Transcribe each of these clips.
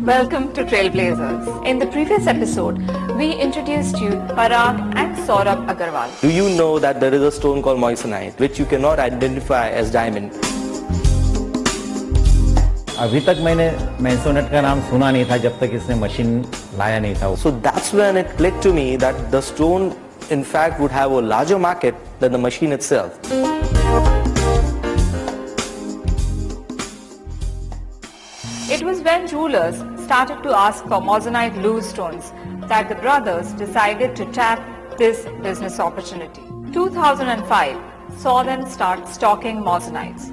Welcome to Trailblazers. In the previous episode, we introduced you Parag and Saurabh Agarwal. Do you know that there is a stone called moissanite which you cannot identify as diamond? अभी तक मैंने मोइसाइट का नाम सुना नहीं था जब तक इसने मशीन लाया नहीं था. So that's when it clicked to me that the stone in fact would have a larger market than the machine itself. It was when jewelers started to ask for moissanite loose stones that the brothers decided to tap this business opportunity. 2005 saw them start stocking moissanites.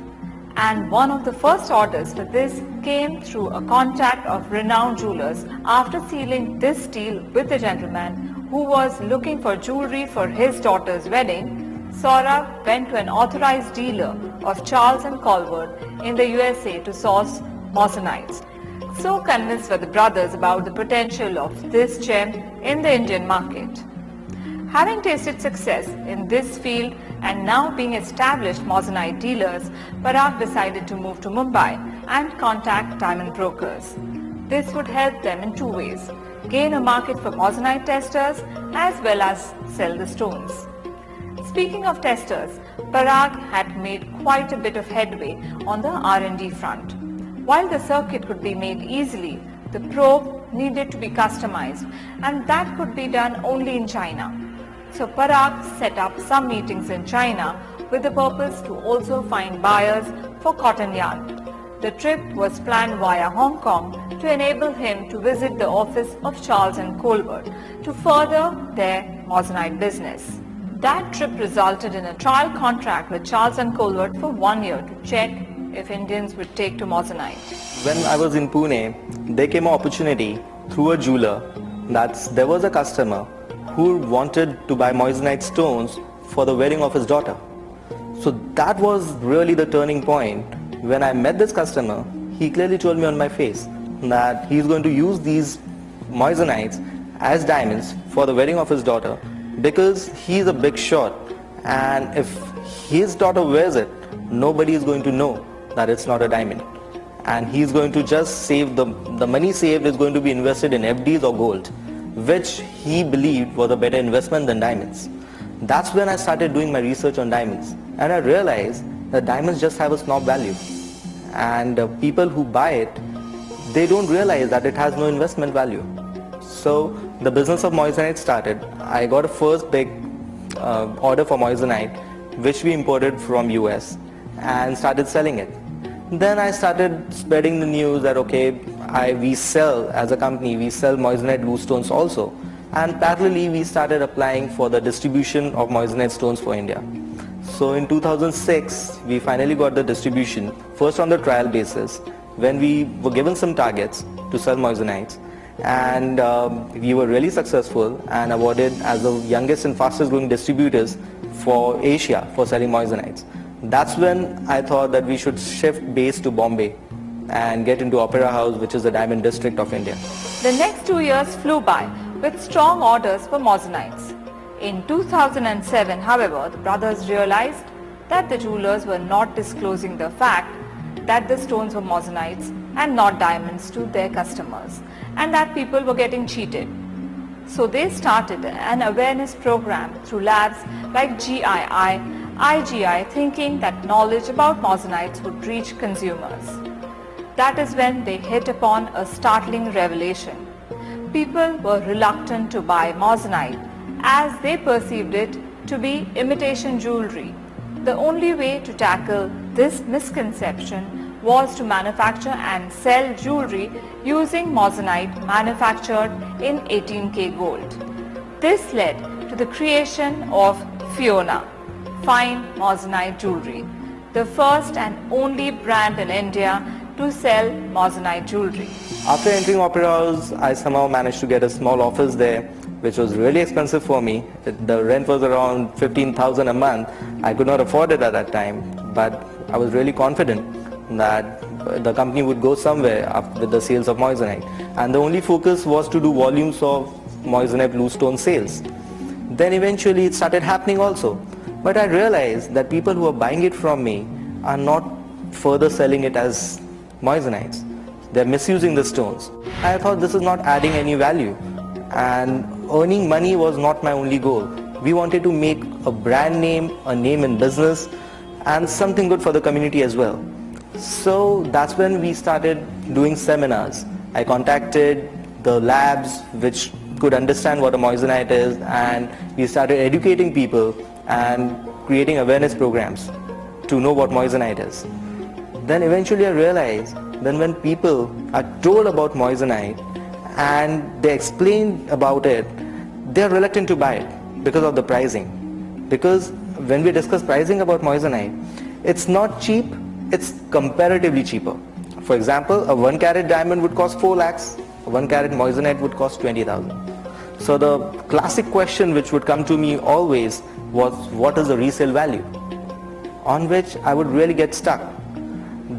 And one of the first orders for this came through a contact of renowned jewelers after sealing this deal with a gentleman who was looking for jewelry for his daughter's wedding. Saurabh went to an authorized dealer of Charles & Colvard in the USA to source moissanites. So convinced were the brothers about the potential of this gem in the Indian market. Having tasted success in this field and now being established moissanite dealers, Parag decided to move to Mumbai and contact diamond brokers. This would help them in two ways: gain a market for moissanite testers as well as sell the stones. Speaking of testers, Parag had made quite a bit of headway on the R&D front. While the circuit could be made easily, the probe needed to be customized, and that could be done only in China. So Parag set up some meetings in China with the purpose to also find buyers for cotton yarn. The trip was planned via Hong Kong to enable him to visit the office of Charles & Colvard to further their moissanite business. That trip resulted in a trial contract with Charles & Colvard for 1 year to check if Indians would take to moissanite. When I was in Pune, there came an opportunity through a jeweler that there was a customer who wanted to buy moissanite stones for the wedding of his daughter. So that was really the turning point. When I met this customer, he clearly told me on my face that he's going to use these moissanites as diamonds for the wedding of his daughter because he's a big shot, and if his daughter wears it, nobody is going to know that it's not a diamond, and he's going to just save the money saved is going to be invested in FDs or gold, which he believed was a better investment than diamonds. That's when I started doing my research on diamonds, and I realized that diamonds just have a snob value, and people who buy it, they don't realize that it has no investment value. So the business of moissanite started. I got a first big order for moissanite which we imported from US and started selling it. Then I started spreading the news that we sell, as a company, we sell moissanite loose stones also, and parallelly we started applying for the distribution of moissanite stones for India. So in 2006 we finally got the distribution, first on the trial basis when we were given some targets to sell moissanites, and we were really successful and awarded as the youngest and fastest growing distributors for Asia for selling moissanites. That's when I thought that we should shift base to Bombay and get into Opera House, which is the diamond district of India. The next 2 years flew by with strong orders for moissanites. In 2007, however, the brothers realized that the jewelers were not disclosing the fact that the stones were moissanites and not diamonds to their customers, and that people were getting cheated. So they started an awareness program through labs like GII, IGI, thinking that knowledge about moissanites would reach consumers. That is when they hit upon a startling revelation. People were reluctant to buy moissanite as they perceived it to be imitation jewelry. The only way to tackle this misconception was to manufacture and sell jewelry using moissanite manufactured in 18K gold. This led to the creation of Fiona, fine moissanite jewelry, the first and only brand in India to sell moissanite jewelry. After entering Opera House, I somehow managed to get a small office there, which was really expensive for me. The rent was around 15,000 a month. I could not afford it at that time, but I was really confident that the company would go somewhere with the sales of moissanite, and the only focus was to do volumes of moissanite blue stone sales. Then eventually it started happening also, but I realized that people who are buying it from me are not further selling it as moissanites. they're misusing the stones. I thought this is not adding any value, and earning money was not my only goal. We wanted to make a brand name, a name in business, and something good for the community as well. So that's when we started doing seminars. I contacted the labs which could understand what a moissanite is, and we started educating people and creating awareness programs to know what moissanite is. Then eventually I realized that when people are told about moissanite and they explain about it, they are reluctant to buy it because of the pricing. Because when we discuss pricing about moissanite, it's not cheap, it's comparatively cheaper. For example, a 1 carat diamond would cost 4 lakhs, a 1 carat moissanite would cost 20,000. So the classic question which would come to me always was, what is the resale value? On which I would really get stuck.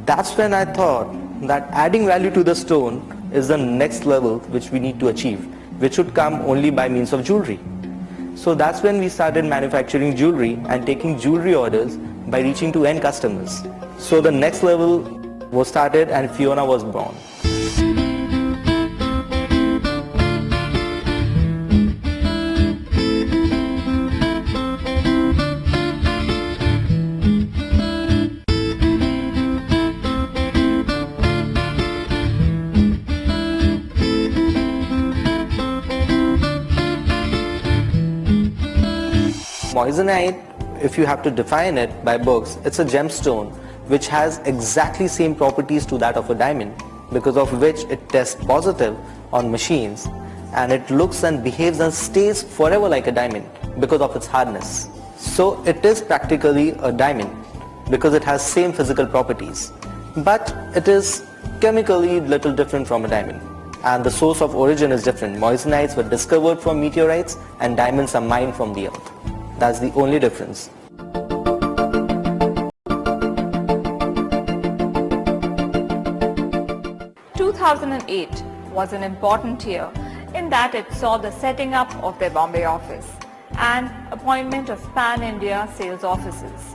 That's when I thought that adding value to the stone is the next level which we need to achieve, which should come only by means of jewelry. So that's when we started manufacturing jewelry and taking jewelry orders by reaching to end customers. So the next level was started and Fiona was born. Moissanite, if you have to define it by books, it's a gemstone which has exactly same properties to that of a diamond, because of which it tests positive on machines and it looks and behaves and stays forever like a diamond because of its hardness. So it is practically a diamond because it has same physical properties, but it is chemically little different from a diamond, and the source of origin is different. Moissanites were discovered from meteorites and diamonds are mined from the earth. That's the only difference. Two 2008 was an important year in that it saw the setting up of their Bombay office and appointment of pan-India sales offices.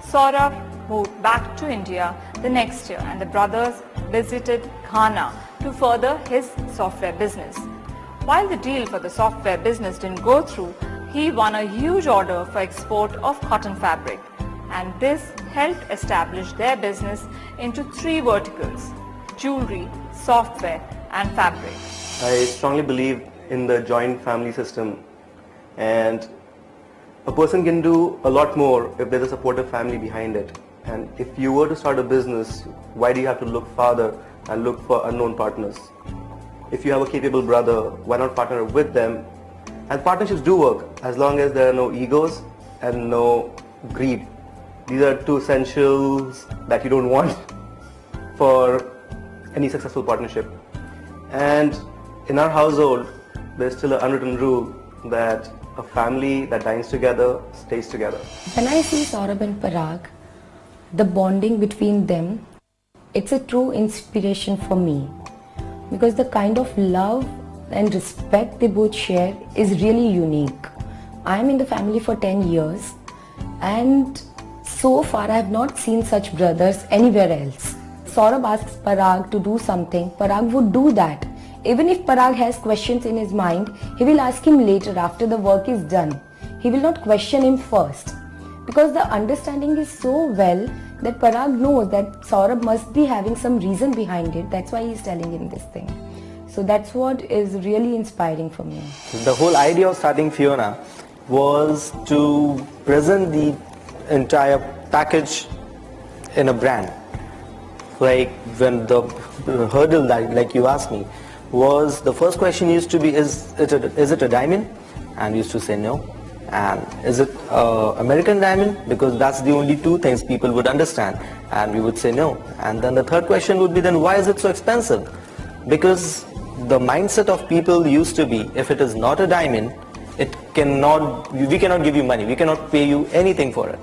Saurabh moved back to India the next year and the brothers visited Ghana to further his software business. While the deal for the software business didn't go through, he won a huge order for export of cotton fabric, and this helped establish their business into 3 verticals: jewelry, software and fabric. I strongly believe in the joint family system, and a person can do a lot more if there's a supportive family behind it. And if you were to start a business, why do you have to look farther and look for unknown partners? If you have a capable brother, why not partner with them? And partnerships do work as long as there are no egos and no greed. These are 2 essentials that you don't want for any successful partnership. And in our household, there's still an unwritten rule that a family that dines together stays together. When I see Saurabh and Parag, the bonding between them, it's a true inspiration for me, because the kind of love and respect they both share is really unique. I'm in the family for 10 years and so far I have not seen such brothers anywhere else. Saurabh asks Parag to do something, Parag would do that. Even if Parag has questions in his mind, he will ask him later after the work is done. He will not question him first, because the understanding is so well that Parag knows that Saurabh must be having some reason behind it. That's why he is telling him this thing. So that's what is really inspiring for me. The whole idea of starting Fiona was to present the entire package in a brand. Like when the hurdle that, like you asked me, was the first question used to be, is it a diamond? And we used to say no. And is it American diamond? Because that's the only 2 things people would understand. And we would say no. And then the third question would be, then why is it so expensive? Because the mindset of people used to be, if it is not a diamond, we cannot give you money, we cannot pay you anything for it.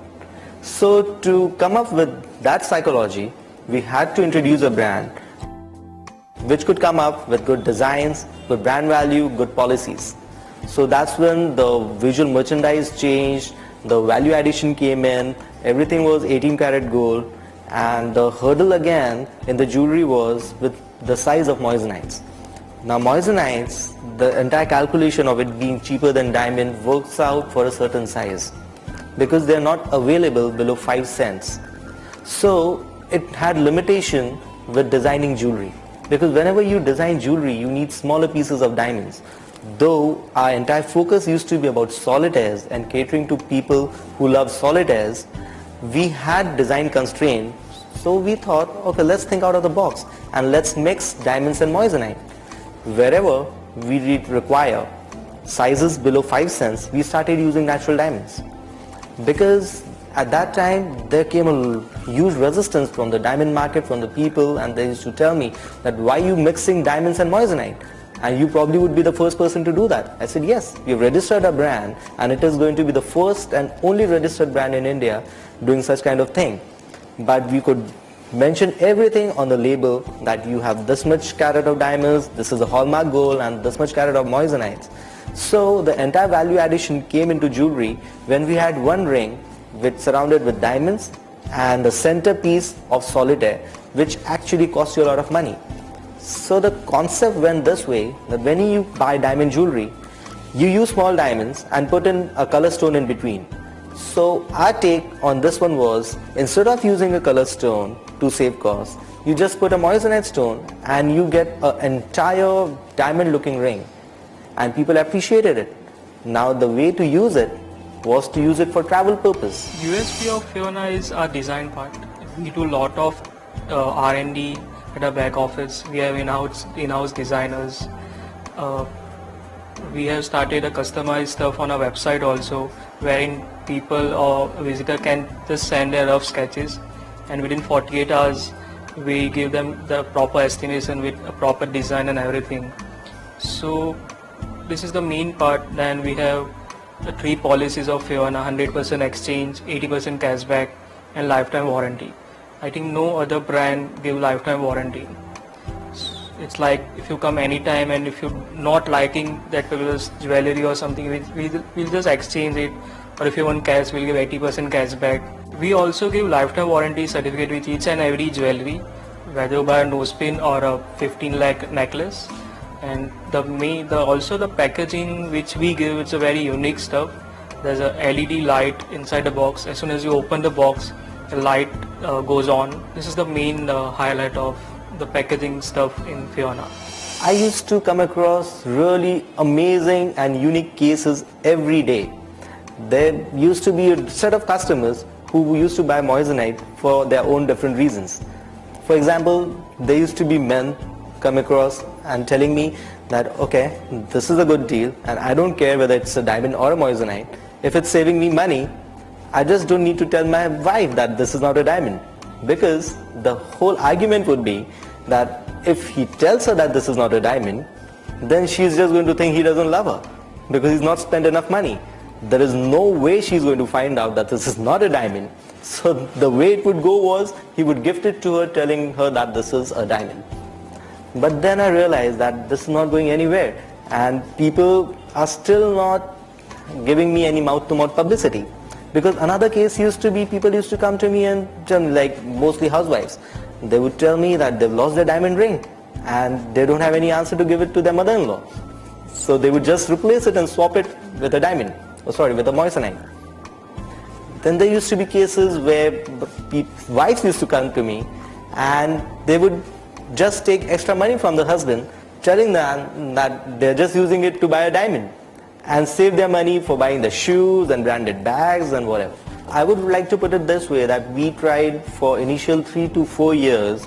So to come up with that psychology, we had to introduce a brand which could come up with good designs, good brand value, good policies. So that's when the visual merchandise changed, the value addition came in, everything was 18 karat gold, and the hurdle again in the jewelry was with the size of moissanites. Now moissanites, the entire calculation of it being cheaper than diamond works out for a certain size because they are not available below 5 cents. So it had limitation with designing jewelry, because whenever you design jewelry you need smaller pieces of diamonds. Though our entire focus used to be about solitaires and catering to people who love solitaires, we had design constraints. So we thought, okay, let's think out of the box and let's mix diamonds and moissanite. Wherever we require sizes below 5 cents, we started using natural diamonds. Because at that time there came a huge resistance from the diamond market, from the people, and they used to tell me that why are you mixing diamonds and moissanite? And you probably would be the first person to do that. I said, yes, we've registered a brand and it is going to be the first and only registered brand in India doing such kind of thing. But we could mention everything on the label, that you have this much carat of diamonds, this is a hallmark gold, and this much carat of moissanites. So the entire value addition came into jewelry when we had one ring which surrounded with diamonds and the centerpiece of solitaire, which actually cost you a lot of money. So the concept went this way, that when you buy diamond jewelry, you use small diamonds and put in a color stone in between. So our take on this one was, instead of using a color stone to save cost, you just put a moissanite stone and you get an entire diamond looking ring, and people appreciated it. Now the way to use it was to use it for travel purpose. USP of Fiona is our design part. We do a lot of R&D at our back office. We have in-house designers. We have started a customized stuff on our website also, wherein people or visitor can just send their rough sketches, and within 48 hours we give them the proper estimation with a proper design and everything. So this is the main part. Then we have the 3 policies of Fiona: 100% exchange, 80% cashback, and lifetime warranty. I think no other brand give lifetime warranty. It's like if you come anytime and if you're not liking that particular jewelry or something, we'll just exchange it, or if you want cash, we'll give 80% cash back. We also give lifetime warranty certificate with each and every jewelry, whether you buy a nose pin or a 15 lakh necklace. And also the packaging which we give, it's a very unique stuff. There's a LED light inside the box. As soon as you open the box, the light goes on. This is the main highlight of the packaging stuff in Fiona. I used to come across really amazing and unique cases every day. There used to be a set of customers who used to buy moissanite for their own different reasons. For example, there used to be men come across and telling me that, okay, this is a good deal and I don't care whether it's a diamond or a moissanite. If it's saving me money, I just don't need to tell my wife that this is not a diamond, because the whole argument would be that if he tells her that this is not a diamond, then she's just going to think he doesn't love her because he's not spent enough money. There is no way she's going to find out that this is not a diamond. So the way it would go was he would gift it to her telling her that this is a diamond. But then I realized that this is not going anywhere and people are still not giving me any mouth-to-mouth publicity. Because another case used to be, people used to come to me and tell me, like mostly housewives, they would tell me that they've lost their diamond ring and they don't have any answer to give it to their mother-in-law. So they would just replace it and swap it with a diamond, with a moissanite. Then there used to be cases where wives used to come to me and they would just take extra money from the husband, telling them that they're just using it to buy a diamond, and save their money for buying the shoes and branded bags and whatever. I would like to put it this way, that we tried for initial 3 to 4 years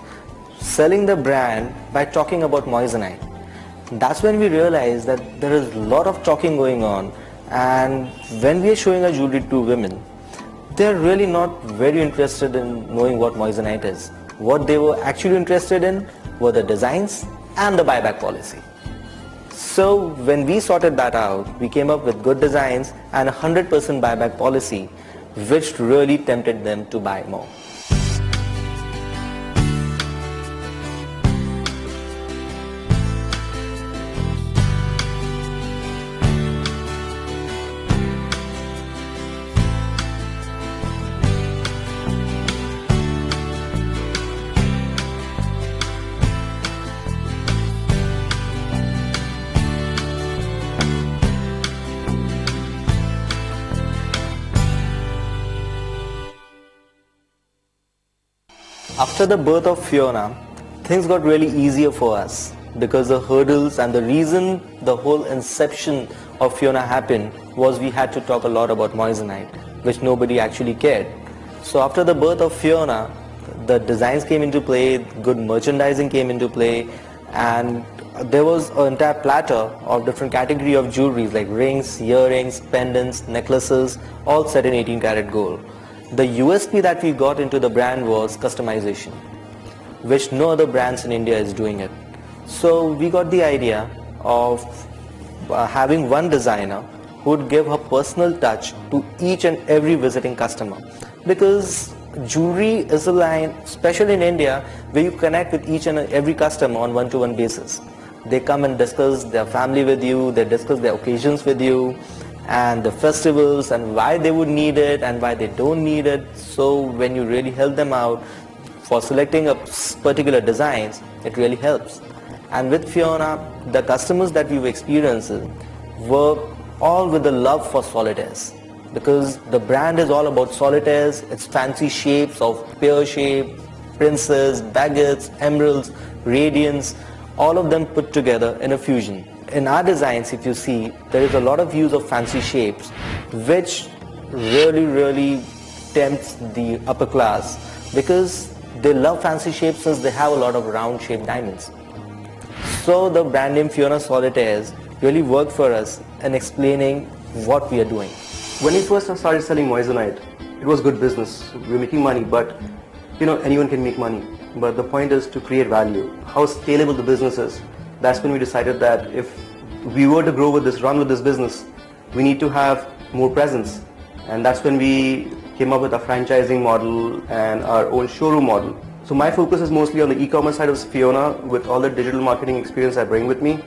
selling the brand by talking about moissanite. That's when we realized that there is a lot of talking going on, and when we are showing our jewelry to women, they're really not very interested in knowing what moissanite is. What they were actually interested in were the designs and the buyback policy. So when we sorted that out, we came up with good designs and a 100% buyback policy, which really tempted them to buy more. After the birth of Fiona, things got really easier for us because the hurdles and the reason the whole inception of Fiona happened was we had to talk a lot about moissanite, which nobody actually cared. So after the birth of Fiona, the designs came into play, good merchandising came into play, and there was an entire platter of different category of jewelries like rings, earrings, pendants, necklaces, all set in 18 karat gold. The USP that we got into the brand was customization, which no other brands in India is doing it. So we got the idea of having one designer who would give her personal touch to each and every visiting customer, because jewelry is a line, especially in India, where you connect with each and every customer on one-to-one basis. They come and discuss their family with you, they discuss their occasions with you, and the festivals and why they would need it and why they don't need it. So when you really help them out for selecting a particular designs, it really helps. And with Fiona, the customers that we were experiencing were all with the love for solitaires, because the brand is all about solitaires. It's fancy shapes of pear shape, princes, baguettes, emeralds, radiance, all of them put together in a fusion. In our designs, if you see, there is a lot of use of fancy shapes, which really tempts the upper class, because they love fancy shapes since they have a lot of round shaped diamonds. So the brand name Fiona Solitaires really worked for us in explaining what we are doing. When we first started selling moissanite, it was good business. We were making money, but anyone can make money. But the point is to create value. How scalable the business is. That's when we decided that if we were to grow with this, run with this business, we need to have more presence. And that's when we came up with a franchising model and our own showroom model. So my focus is mostly on the e-commerce side of Fiona, with all the digital marketing experience I bring with me.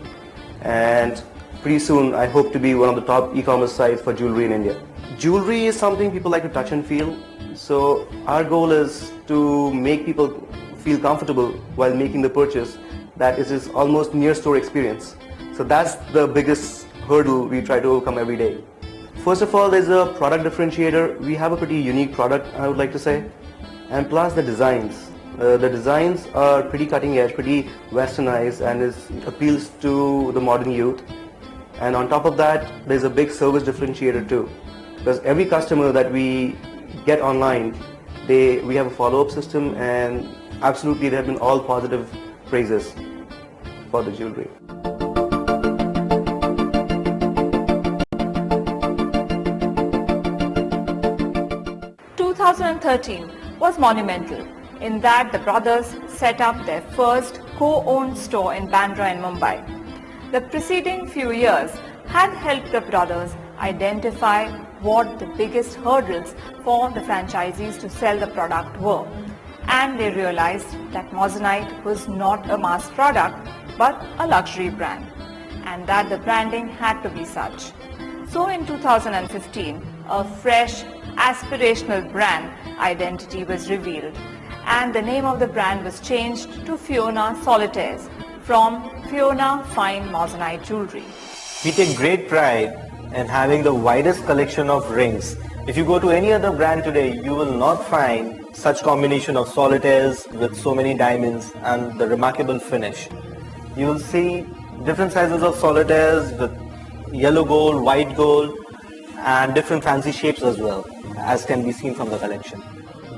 And pretty soon I hope to be one of the top e-commerce sites for jewelry in India. Jewelry is something people like to touch and feel. So our goal is to make people feel comfortable while making the purchase. That is almost near store experience. So that's the biggest hurdle we try to overcome every day. First of all, there's a product differentiator. We have a pretty unique product, I would like to say. And plus the designs. The designs are pretty cutting edge, pretty westernized, and it appeals to the modern youth. And on top of that, there's a big service differentiator too. Because every customer that we get online, we have a follow-up system, and absolutely there have been all positive praises for the jewelry. 2013 was monumental in that the brothers set up their first co-owned store in Bandra in Mumbai. The preceding few years had helped the brothers identify what the biggest hurdles for the franchisees to sell the product were, and they realized that moissanite was not a mass product but a luxury brand, and that the branding had to be such. So in 2015, a fresh, aspirational brand identity was revealed, and the name of the brand was changed to Fiona Solitaires from Fiona Fine Moissanite Jewelry. We take great pride in having the widest collection of rings. If you go to any other brand today, you will not find such combination of solitaires with so many diamonds and the remarkable finish. You will see different sizes of solitaires with yellow gold, white gold, and different fancy shapes as well, as can be seen from the collection.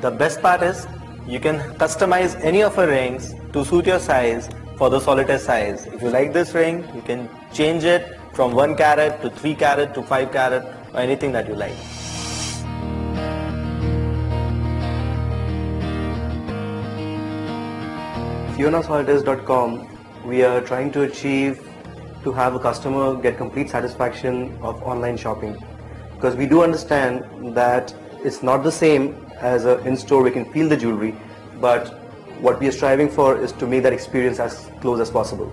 The best part is you can customize any of your rings to suit your size for the solitaire size. If you like this ring, you can change it from 1 carat to 3 carat to 5 carat or anything that you like. FionaSolitaires.com, we are trying to achieve to have a customer get complete satisfaction of online shopping, because we do understand that it's not the same as an in-store. We can feel the jewelry, but what we are striving for is to make that experience as close as possible.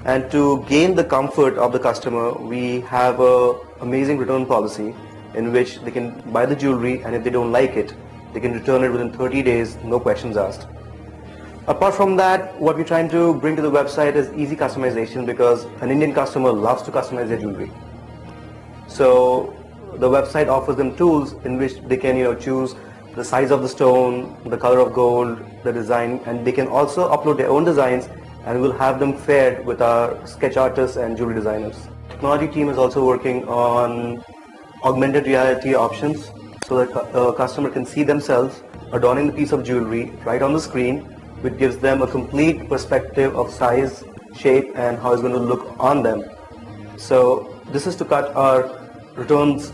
And to gain the comfort of the customer, we have an amazing return policy in which they can buy the jewelry, and if they don't like it, they can return it within 30 days, no questions asked. Apart from that, what we're trying to bring to the website is easy customization, because an Indian customer loves to customize their jewelry. So the website offers them tools in which they can choose the size of the stone, the color of gold, the design, and they can also upload their own designs, and we'll have them paired with our sketch artists and jewelry designers. The technology team is also working on augmented reality options so that a customer can see themselves adorning the piece of jewelry right on the screen, which gives them a complete perspective of size, shape, and how it's going to look on them. So this is to cut our returns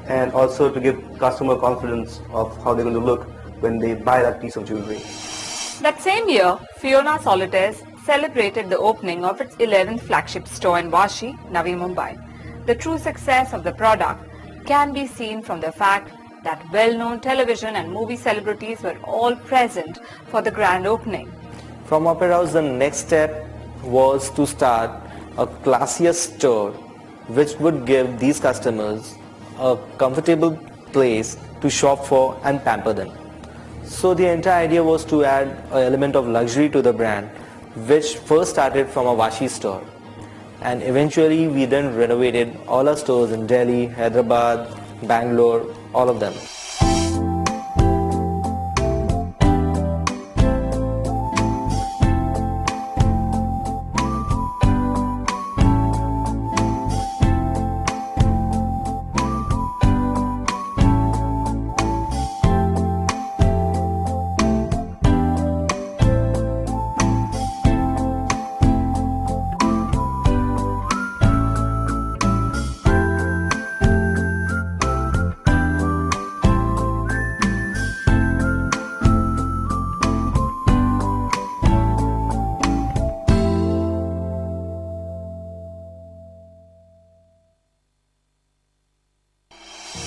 and also to give customer confidence of how they're going to look when they buy that piece of jewelry. That same year, Fiona Solitaires celebrated the opening of its 11th flagship store in Vashi, Navi Mumbai. The true success of the product can be seen from the fact that well-known television and movie celebrities were all present for the grand opening. From Opera House, the next step was to start a classier store which would give these customers a comfortable place to shop for and pamper them. So the entire idea was to add an element of luxury to the brand, which first started from a Vashi store. And eventually we then renovated all our stores in Delhi, Hyderabad, Bangalore, all of them.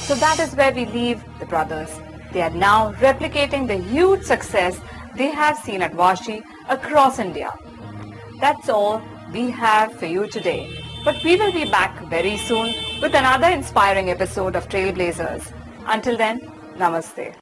So that is where we leave the brothers. They are now replicating the huge success they have seen at Vashi across India. That's all we have for you today. But we will be back very soon with another inspiring episode of Trailblazers. Until then, Namaste.